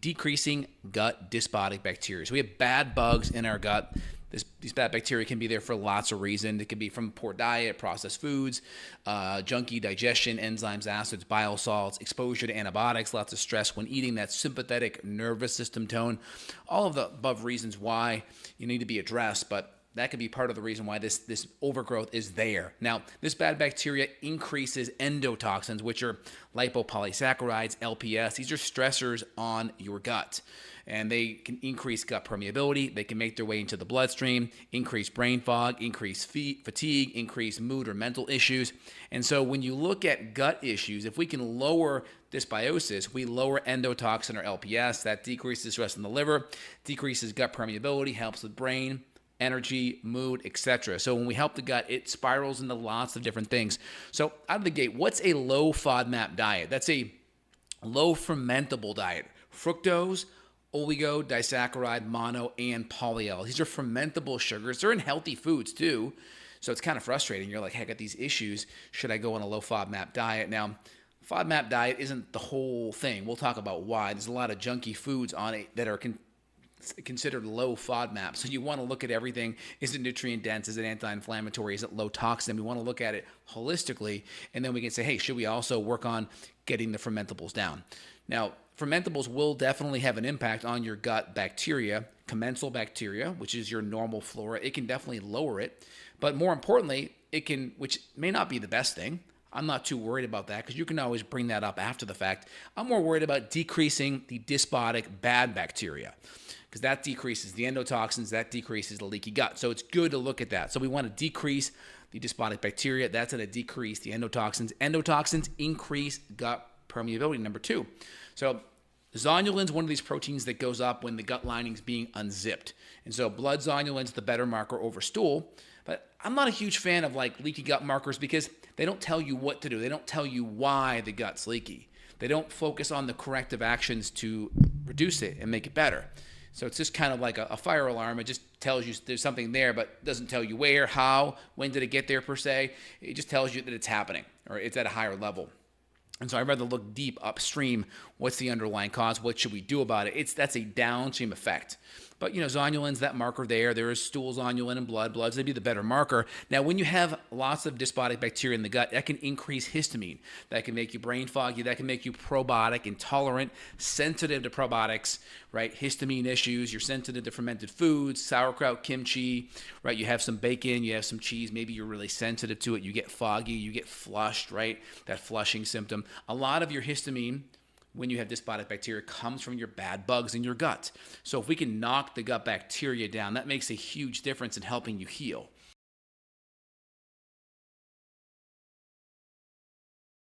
decreasing gut dysbiotic bacteria. So we have bad bugs in our gut. These bad bacteria can be there for lots of reasons. It could be from poor diet, processed foods, junky digestion, enzymes, acids, bile salts, exposure to antibiotics, lots of stress when eating, that sympathetic nervous system tone. All of the above reasons why you need to be addressed, but that could be part of the reason why this overgrowth is there. Now, this bad bacteria increases endotoxins, which are lipopolysaccharides, LPS. These are stressors on your gut, and they can increase gut permeability. They can make their way into the bloodstream, increase brain fog, increase fatigue, increase mood or mental issues. And so when you look at gut issues, if we can lower dysbiosis, we lower endotoxin or LPS. That decreases stress in the liver, decreases gut permeability, helps with brain, energy, mood, etc. So when we help the gut, it spirals into lots of different things. So out of the gate, what's a low FODMAP diet? That's a low fermentable diet. Fructose, oligo, disaccharide, mono, and polyol. These are fermentable sugars. They're in healthy foods too. So it's kind of frustrating. You're like, hey, I got these issues. Should I go on a low FODMAP diet? Now, FODMAP diet isn't the whole thing. We'll talk about why. There's a lot of junky foods on it that are considered low FODMAP. So you want to look at everything. Is it nutrient dense? Is it anti-inflammatory? Is it low toxin? We want to look at it holistically, and then we can say, hey, should we also work on getting the fermentables down? Now, fermentables will definitely have an impact on your gut bacteria, commensal bacteria, which is your normal flora. It can definitely lower it, but more importantly, it can, which may not be the best thing. I'm not too worried about that because you can always bring that up after the fact. I'm more worried about decreasing the dysbiotic bad bacteria, because that decreases the endotoxins, that decreases the leaky gut. So it's good to look at that. So we want to decrease the dysbiotic bacteria. That's going to decrease the endotoxins. Endotoxins increase gut permeability, number 2. So zonulin is one of these proteins that goes up when the gut lining is being unzipped. And so blood zonulin is the better marker over stool. But I'm not a huge fan of like leaky gut markers because they don't tell you what to do. They don't tell you why the gut's leaky. They don't focus on the corrective actions to reduce it and make it better. So it's just kind of like a fire alarm. It just tells you there's something there, but doesn't tell you where, how, when did it get there per se. It just tells you that it's happening or it's at a higher level. And so I'd rather look deep upstream. What's the underlying cause? What should we do about it? That's a downstream effect. But, zonulin's that marker there. There is stool zonulin and blood. Blood's going to be the better marker. Now, when you have lots of dysbiotic bacteria in the gut, that can increase histamine. That can make you brain foggy. That can make you probiotic intolerant, sensitive to probiotics, right? Histamine issues. You're sensitive to fermented foods, sauerkraut, kimchi, right? You have some bacon, you have some cheese. Maybe you're really sensitive to it. You get foggy. You get flushed, right? That flushing symptom. A lot of your histamine, when you have dysbiotic bacteria, comes from your bad bugs in your gut. So if we can knock the gut bacteria down, that makes a huge difference in helping you heal.